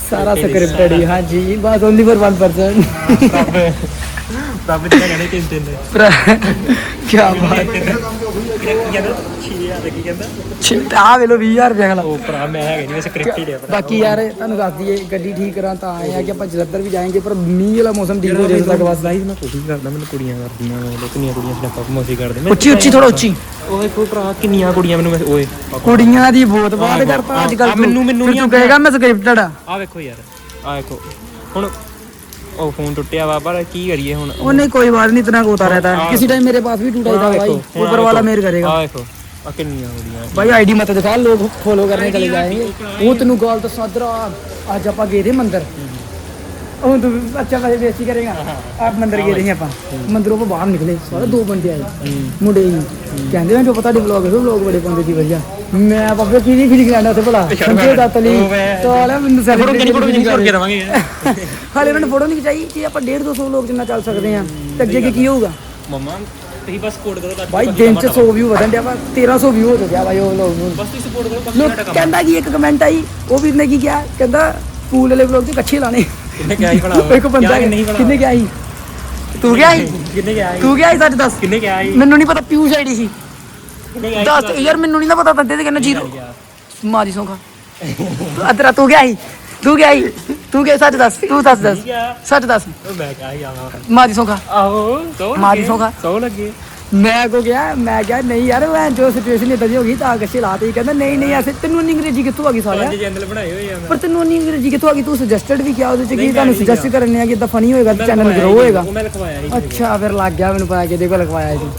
सारा स्क्रिप्टेड ही। हाँ जी, बस ओनली फॉर वन पर्सन। क्या बात ਆ ਵੇਲੋ 20000 ਰੁਪਏ ਖਲਾ। ਉਹ ਭਰਾ ਮੈਂ ਹੈਗਾ ਨਹੀਂ, ਸਕ੍ਰਿਪਟਡ ਹੈ। ਬਾਕੀ ਯਾਰ ਤੁਹਾਨੂੰ ਦੱਸ ਦਈਏ, ਗੱਡੀ ਠੀਕ ਕਰਾਂ ਤਾਂ ਆਏ ਆ ਕਿ ਆਪਾਂ ਜਲੰਧਰ ਵੀ ਜਾਏਂਗੇ, ਪਰ ਮੀਂਹ ਵਾਲਾ ਮੌਸਮ ਠੀਕ ਹੋ ਜਾਏ ਤੱਕ ਬਸ। ਲਾਈਵ ਮੈਂ ਕੋਸ਼ਿਸ਼ ਕਰਦਾ, ਮੈਨੂੰ ਕੁੜੀਆਂ ਕਰਦੀਆਂ, ਕਿੰਨੀਆਂ ਕੁੜੀਆਂ ਸਨੈਪਾਂ ਮੋਸੀ ਕਰਦੇ। ਉੱਚੀ ਉੱਚੀ, ਥੋੜਾ ਉੱਚੀ। ਓਏ ਕੋਈ ਭਰਾ ਕਿੰਨੀਆਂ ਕੁੜੀਆਂ ਮੈਨੂੰ ਓਏ ਕੁੜੀਆਂ ਦੀ ਬਹੁਤ ਬਾਤ ਕਰਤਾ ਅੱਜ ਕੱਲ। ਮੈਨੂੰ ਤੂੰ ਕਹੇਗਾ ਮੈਂ ਸਕ੍ਰਿਪਟਡ ਆ। ਆ ਵੇਖੋ ਯਾਰ, ਆ ਵੇਖੋ ਹੁਣ ਉਹ फोन टूटिया वा, पर की करिए हुन। ओ नहीं कोई बात नहीं, इतना होता रहता है, किसी टाइम मेरे पास भी टूटा था भाई, ऊपर वाला मेहर करेगा। आ देखो आ किन्नियां कुड़ियां भाई, आईडी मत दिखा, लोग फॉलो करने चले जाएंगे। वो तेनू गल दसा, इधर आज आप गए थे मंदिर, ਹੁਣ ਤੂੰ ਅੱਛਾ ਵੈਸੇ ਬੇਇੱਜ਼ਤੀ ਕਰੇਗਾ। ਆਪ ਮੰਦਰ ਗਏ ਰਹੇ ਆਪਾਂ, ਮੰਦਰੋਂ ਤੋਂ ਬਾਹਰ ਨਿਕਲੇ, ਸਾਰੇ 2 ਬੰਦੇ ਆਏ ਮੁੰਡੇ ਹੀ, ਕਹਿੰਦੇ ਮੈਂ ਜੋ ਪਤਾ ਨਹੀਂ ਵਲੌਗ ਬੜੇ ਪਾਉਂਦੇ ਸੀ ਵਧੀਆ। ਮੈਂ ਬਾਬੇ ਕੀ ਨਹੀਂ ਫੀਲਿੰਗ ਲੈਣਾ ਉੱਥੇ ਭਲਾ, ਸੰਜੇ ਦੱਤ ਲਈ ਤੋਲਾ ਮੈਨੂੰ ਸੈਲੀਬ੍ਰੇਟ ਕਰਕੇ ਦਵਾਂਗੇ। ਹਾਲੇ ਉਹਨਾਂ ਨੇ ਫੋਟੋ ਨਹੀਂ ਖਿਚਾਈ ਕਿ ਆਪਾਂ 150-200 ਲੋਕ ਜਿੰਨਾ ਚੱਲ ਸਕਦੇ ਆ, ਤੇ ਅੱਗੇ ਕੀ ਹੋਊਗਾ ਮਮਾ। ਤੁਸੀਂ ਬਸ ਸਪੋਰਟ ਕਰੋ ਭਾਈ, ਦਿਨ ਚ 100 ਵਿਊ ਵਧਣ ਡਿਆ ਵਾ, 1300 ਵਿਊ ਹੋ ਗਿਆ ਭਾਈ ਉਹ ਲੋਕ ਨੂੰ। ਬਸ ਤੁਸੀਂ ਸਪੋਰਟ ਕਰੋ ਬਸ। ਕਹਿੰਦਾ ਕਿ ਇੱਕ ਕਮੈਂਟ ਆਈ, ਉਹ ਵੀਰ ਨੇ ਕੀ ਕਿਹਾ, ਕਹਿੰਦਾ ਪੂਲ ਵਾਲੇ ਵਲੌਗ ਚ ਕੱਛੇ ਲਾਣੇ। ਕਿੰਨੇ ਕਿਹਾ ਹੀ ਬਣਾ ਇੱਕ ਬੰਦਾ ਕਿੰਨੇ ਕਿਹਾ ਸੀ, ਤੂੰ ਗਿਆ ਸੀ ਕਿੰਨੇ ਗਿਆ ਤੂੰ ਗਿਆ ਸੀ ਸੱਚ ਦੱਸ ਕਿੰਨੇ ਗਿਆ ਮੈਨੂੰ ਨਹੀਂ ਪਤਾ ਪਿਊਸ਼ ਆਈਡੀ ਸੀ ਕਿੰਨੇ ਗਿਆ ਦੱਸ ਯਾਰ ਮੈਨੂੰ ਨਹੀਂ ਨਾ ਪਤਾ ਤੰਦੇ ਤੇ ਕਹਿੰਦਾ ਜੀਰੋ ਮਾਰੀ ਸੌਂਖਾ ਅਦਰਾ ਤੂੰ ਗਿਆ ਸੀ ਤੂੰ ਗਿਆ ਸੱਚ ਦੱਸ ਤੂੰ ਦੱਸ ਸੱਚ ਦੱਸ ਮੈਂ ਕਿਹਾ ਜਾਣਾ ਮਾਰੀ ਸੌਂਖਾ ਆਹੋ ਮਾਰੀ ਸੌਂਖਾ 100 ਲੱਗੇ ਮੈਂ ਕਿਹਾ ਨਹੀਂ ਯਾਰ ਮੈਂ ਜੋ ਸਿਚੁਏਸ਼ਨ ਇਦਾਂ ਦੀ ਹੋ ਗਈ ਤਾਂ ਗੱਛੇ ਲਾਤੇ ਹੀ ਕਹਿੰਦਾ ਨਹੀਂ ਐਸੇ ਤੈਨੂੰ ਇੰਨੀ ਅੰਗਰੇਜ਼ੀ ਕਿੱਥੋਂ ਆ ਗਈ ਸਾਲਿਆ ਚੈਨਲ ਬਣਾਏ ਹੋਏ ਆ ਪਰ ਤੈਨੂੰ ਇੰਨੀ ਅੰਗਰੇਜ਼ੀ ਕਿੱਥੋਂ ਆ ਗਈ ਤੂੰ ਸੁਜੈਸਟਡ ਵੀ ਕਿਹਾ ਉਹਦੇ ਚ ਕੀ ਤੁਹਾਨੂੰ ਸੁਜੈਸਟ ਕਰਨੇ ਆ ਕਿ ਇਦਾਂ ਫਨੀ ਹੋਏਗਾ ਤੇ ਚੈਨਲ ਗਰੋ ਹੋਏਗਾ ਉਹ ਮੈਂ ਲਿਖਵਾਇਆ ਸੀ ਅੱਛਾ ਫਿਰ ਲੱਗ ਗਿਆ ਮੈਨੂੰ ਪਤਾ ਕਿਹਦੇ ਕੋਲ ਲਿਖਵਾਇਆ ਸੀ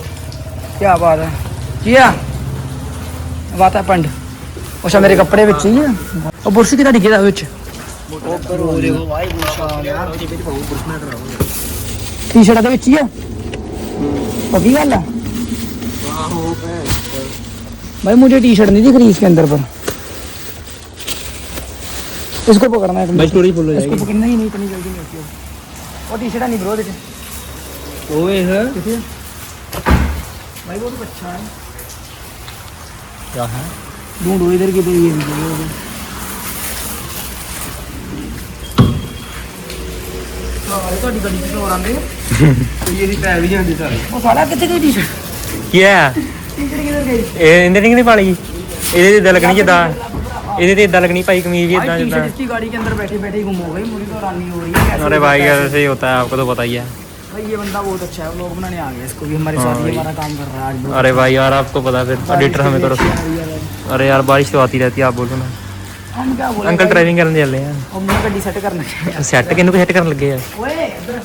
ਕੀ ਬਾਤ ਹੈ ਕੀ ਆ ਬਾਤ ਹੈ ਪੰਡ ਅੱਛਾ ਮੇਰੇ ਕੱਪੜੇ ਵਿੱਚ ਹੀ ਆ ਉਹ ਬੁਰਸ਼ ਕਿਹਦਾ ਡਿੱਗਿਆ ਵਿੱਚ टी-शर्ट ਦੇ ਵਿੱਚ ਹੀ ਆ पक्की गल है भाई मुझे टी शर्ट नहीं दिख रही इसके अंदर पर इसको पकड़ना है भाई स्टोरी फुल हो इसको जाएगी पकड़ना ही नहीं इतनी जल्दी नहीं होती वो टी शर्ट नहीं ब्रो देखे ओए है किसे भाई वो तो अच्छा है क्या है ढूंढो इधर की तो ये भी ਤੁਹਾਡੀ ਗੱਡੀ ਚ ਹੋਰ ਆਂਦੇ ਇਹ ਦੀ ਪੈ ਵੀ ਜਾਂਦੀ ਸਾਰੇ ਉਹ ਸਾਲਾ ਕਿੱਥੇ ਗਈ ਟੀ ਸ਼ਰਟ ਕੀ ਹੈ ਟੀ ਸ਼ਰਟ ਕਿੱਧਰ ਗਈ ਇਹ ਇੰਦਰ ਨਹੀਂ ਪਾਲੀ ਇਹਦੇ ਤੇ ਇਦਾਂ ਲੱਗਣੀ ਜਿੱਦਾਂ ਇਹਦੇ ਤੇ ਇਦਾਂ ਲੱਗਣੀ ਭਾਈ ਕਮੀਜ਼ ਵੀ ਇਦਾਂ टी ਜਿੱਦਾਂ शर्ट इसकी गाड़ी के अंदर बैठे बैठे घूम हो गई मुझे तो रानी हो रही है कैसे अरे भाई होता है? ऐसे ही होता है आपको तो पता ही है भाई ये बंदा बहुत अच्छा है लोग बनाने आ गए इसको भी हमारे साथ ही हमारा काम कर रहा है आज बहुत अरे भाई यार आपको पता है फिर एडिटर हमें तो अरे यार बारिश तो आती रहती है आप बोलो ना हम क्या बोले अंकल ड्राइविंग करने चले हैं और मैं गाड़ी सेट करना चाहिए सैट किन्नू सैट करने लगे हैं ओए इधर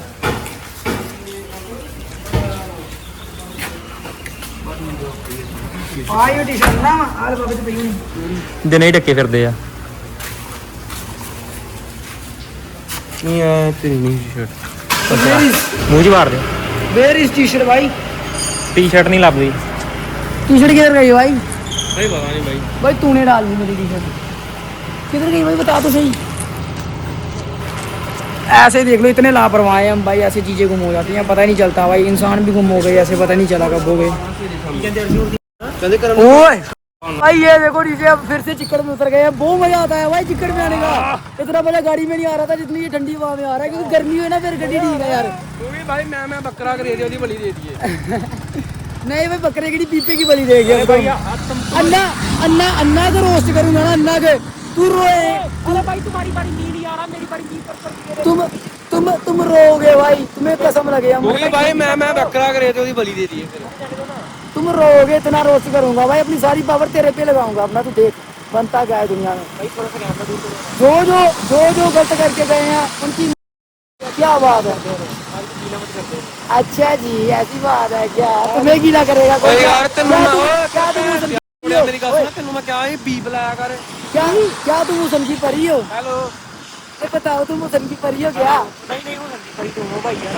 आयो टी शर्ट ना आले बाबे ते पई नहीं ਦਿਨੇ ਹੀ ਢੱਕੇ ਫਿਰਦੇ ਆ ਨਹੀਂ ਆ ਤੇਰੀ ਨਹੀਂ ਟੀ-ਸ਼ਰਟ ਮੂੰਹ 'ਚ ਮਾਰ ਦੇ वेयर इज टी शर्ट भाई ਟੀ-ਸ਼ਰਟ ਨਹੀਂ ਲੱਭਦੀ टी शर्ट किधर गई भाई भाई पता नहीं भाई भाई तूने डाल दी मेरी टी शर्ट किधर गई भाई बता तो सही ऐसे देख लो इतने लापरवाह हैं हम भाई ऐसी चीजें गुम हो जाती हैं पता ही नहीं चलता भाई इंसान भी गुम हो गए ऐसे पता नहीं चला कब हो गए ओए भाई ये देखो नीचे अब फिर से चिकड़ में उतर गए हैं बहुत मजा आता है भाई चिकड़ में आने का इतना मजा गाड़ी में नहीं आ रहा था जितनी ये ठंडी हवा में आ रहा है क्योंकि गर्मी है ना फिर गड्डी ठीक है यार क्योंकि भाई मैं बकरा कर दे ओदी बली दे दिए नहीं भाई बकरे की पीपे की बलि देगी अन्ना अन्ना अन्ना को रोस्ट करूंगा ना अन्ना के तू रोए अरे भाई तुम्हारी बारी नींद आ रहा मेरी बारी नींद पर तुम रोओगे भाई तुम्हें कसम लगे हम क्योंकि भाई मैं बकरा कर दे ओदी बली दे दिए फिर तुम रोओगे इतना रोस्ट करूंगा भाई अपनी सारी पावर तेरे पे लगाऊंगा अपना तू देख बनता क्या है दुनिया में जो गलत करके गए हैं उनकी क्या बात है अच्छा जी ऐसी बात है क्या तुम्हें गीला करेगा कोई यार तेनू क्या तुम मुसलमान हो? मेरी गल सुन तेनू मैं क्या ये बीप लाया कर क्या तुम मुसलमान की परी हो हेलो ये बताओ तुम मुसलमान की परी हो क्या नहीं मुसलमान परी तो हो भाई यार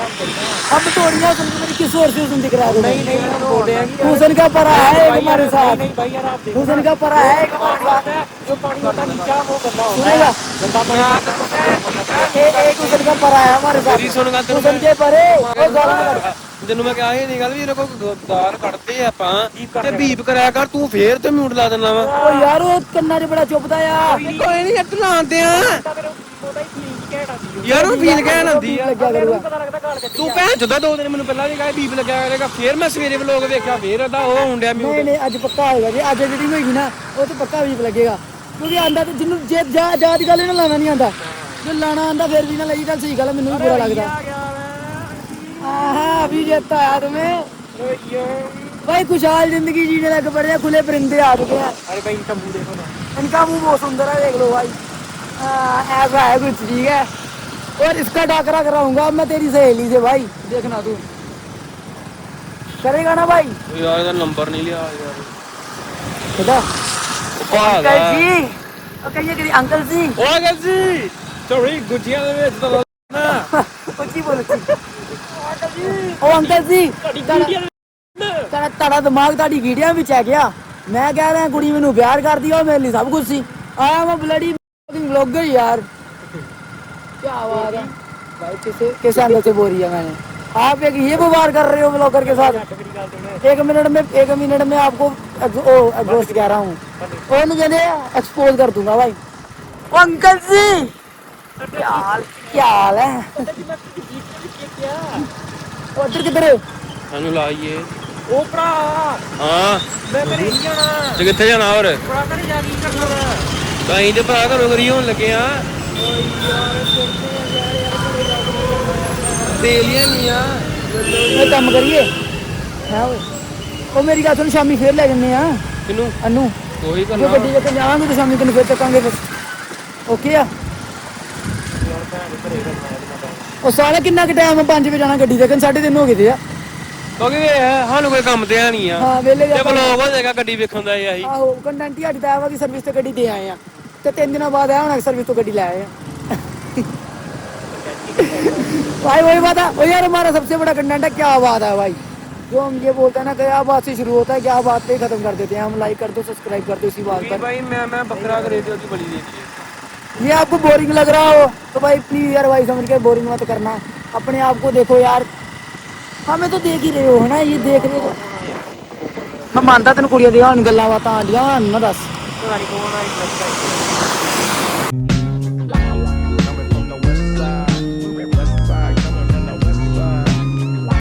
अब तोड़िया तुम मेरी किस और से तुम दिख रहा है नहीं हम बोल रहे हैं हुसैन का परा है एक हमारे साथ नहीं भाई यार आप देखो हुसैन का परा है एक हमारे साथ जो पानी होता नीचे वो गंदा होता सुनेगा गंदा पानी एक हुसैन का परा है हमारे साथ मेरी सुन गल हुसैन के परे वो गाना कर ਤੈਨੂੰ ਮੈਂ ਕਿਹਾ ਇਹ ਨਹੀਂ ਗੱਲ ਵੀ ਇਹਨੇ ਕੋਈ ਗਾਲ ਕੱਢਦੇ ਆਪਾਂ ਤੇ ਬੀਪ ਕਰਿਆ ਕਰ ਤੂੰ ਫੇਰ ਤੇ ਮਿਊਟ ਲਾ ਦਿੰਦਾ ਵਾ ओ यार वो ਕੰਨਾਂ 'ਚ ਬੜਾ ਚੁੱਪਦਾ ਆ ਕੋਈ ਨਹੀਂ ਇੱਟ ਲਾਉਂਦੇ ਆ ਯਾਰ ਉਹ ਫੀਲ ਕਹਿਣ ਆਉਂਦੀ ਆ ਲੱਗਿਆ ਕਰੂਗਾ ਤੂੰ ਭੈਣ ਜਦੋਂ 2 ਦਿਨ ਮੈਨੂੰ ਪਹਿਲਾਂ ਵੀ ਕਹੇ ਬੀਪ ਲੱਗਿਆ ਕਰੇਗਾ ਫੇਰ ਮੈਂ ਸਵੇਰੇ ਵਲੋਗ ਵੇਖਿਆ ਫੇਰ ਉਹਦਾ ਉਹ ਹੁੰਦਿਆ ਨਹੀਂ ਮਿਊਟ ਨਹੀਂ ਅੱਜ ਪੱਕਾ ਹੋਏਗਾ ਜੀ ਅੱਜ ਜਿਹੜੀ ਹੋਏਗੀ ਨਾ ਉਹ ਤੇ ਪੱਕਾ ਵੀ ਲੱਗੇਗਾ ਕਿਉਂਕਿ ਆਂਦਾ ਤੇ ਜਿਹਨੂੰ ਜੇ ਜਾਤ ਗੱਲ ਇਹਨਾਂ ਲਾਣਾ ਨਹੀਂ ਆਂਦਾ ਜੇ ਲਾਣਾ ਆਂਦਾ ਫਿਰ ਵੀ ਨਾ ਲਈ ਗੱਲ ਸਹੀ ਗੱਲ ਮੈਨੂੰ ਵੀ ਬੁਰਾ ਲੱਗਦਾ आहा अभी जेता है तुम्हें भाई खुशहाल जिंदगी जीने लग पड़े हैं खुले परिंदे आ चुके हैं अरे भाई इनका मुंह देखो ना इनका मुंह बहुत सुंदर है देख लो भाई ऐसा है कुछ ठीक है और इसका टाकरा कराऊंगा मैं तेरी सहेली से भाई देखना तू करेगा ना भाई यार ਇਹਦਾ ਨੰਬਰ ਨਹੀਂ ਲਿਆ ਯਾਰ बेटा अंकल जी और कहिए कि अंकल जी ਓ ਅੰਕਲ ਜੀ ਥੋੜੀ ਗੁੱਜੀਆਂ ਦੇ ਵਿੱਚ ਤਾਂ ਨਾ ਉੱਚੀ ਬੋਲੋ ਉਹ ਅੰਕਲ ਜੀ ਤੁਹਾਡਾ ਦਿਮਾਗ ਤੁਹਾਡੀ ਵੀਡੀਓ ਵਿੱਚ ਹੈ ਗਿਆ ਮੈਂ ਕਹਿ ਰਿਹਾ ਕੁੜੀ ਮੈਨੂੰ ਪਿਆਰ ਕਰਦੀ ਉਹ ਮੇਰੇ ਲਈ ਸਭ ਕੁਝ ਸੀ ਆਇਆ ਮੈਂ ਬਲੜੀ व्लॉगर यार क्या बात है भाई किसे अंदर से बोल रही है मैंने आप एक ये व्यवहार कर रहे हो ब्लॉगर के साथ एक मिनट में आपको एग्जॉस्ट कह रहा हूँ और कहते एक्सपोज कर दूंगा भाई ओ अंकल जी क्या हाल है ਉਧਰ ਕਿੱਧਰ? ਸਾਨੂੰ ਲਾਈਏ ਉਹ ਭਰਾ ਹਾਂ ਮੈਂ ਘਰੇ ਨਹੀਂ ਜਾਣਾ। ਤੇ ਕਿੱਥੇ ਜਾਣਾ ਹੋਰ ਭਰਾ ਘਰੇ ਜਾ ਕੀ ਕਰਨਾ ਵਾ? ਤਾਂ ਅਸੀਂ ਤੇ ਭਰਾ ਘਰੋਂ ਫਰੀ ਹੋਣ ਲੱਗੇ ਆ ਦੇ ਲਿਆ ਨਹੀਂ ਆ ਇਹ ਕੰਮ ਕਰੀਏ ਹੈ ਓਏ। ਉਹ ਮੇਰੀ ਗੱਲ ਸੁਣ, ਸ਼ਾਮੀ ਫੇਰ ਲੈ ਜੰਨੇ ਆ ਕਿਨੂੰ ਅਨੂ। ਉਹੀ ਜੋ ਕਰਨਾ ਗੱਡੀ ਲੈ ਕੇ ਜਾਵਾਂਗੇ ਤੇ ਸ਼ਾਮੀ ਤੈਨੂੰ ਫੇਰ ਚੱਕਾਂਗੇ ਫਿਰ। ਓਕੇ ਆ। ਉਹ ਸਾਲਾ ਕਿੰਨਾ ਕੁ ਟਾਈਮ 5 ਵਜੇ ਜਾਣਾ ਗੱਡੀ ਤੇ, 3:30 ਹੋ ਗਏ ਤੇ ਆ। ਕਿਉਂਕਿ ਵੇ ਸਾਨੂੰ ਕੋਈ ਕੰਮ ਤੇ ਆ ਨਹੀਂ ਆ ਹਾਂ ਵੇਲੇ ਤੇ ਬਲੌਗ ਹੋ ਜਾਏਗਾ ਗੱਡੀ ਵੇਖਣ ਦਾ ਇਹ ਅਸੀਂ ਆਹੋ ਕੰਟੈਂਟ ਹੀ ਅੱਜ ਦਾ ਆਇਆ ਵਾ ਕਿ ਸਰਵਿਸ ਤੇ ਗੱਡੀ ਦੇ ਆਏ ਆ ਤੇ 3 ਦਿਨਾਂ ਬਾਅਦ ਆਇਆ ਹੁਣ सर्विस तो गाड़ी लाए हैं भाई वही बात है। वो यार हमारा सबसे बड़ा कंटेंट है क्या बात है भाई, जो हम ये बोलते हैं ना क्या बात से शुरू होता है क्या बात पे खत्म कर देते हैं हम। लाइक कर दो, सब्सक्राइब कर दो इसी बात पर। भाई मैं बकरा करे थे उसकी बलि दे दी। ये आपको बोरिंग लग रहा हो तो भाई प्लीज यार भाई समझ के बोरिंग मत करना, अपने आप को देखो यार। हमें तो देख ही रहे हो है ना, ये देख रहे हो। मैं मानता तेन कुड़ियां दी गल्लां बातां आंदियां ना दस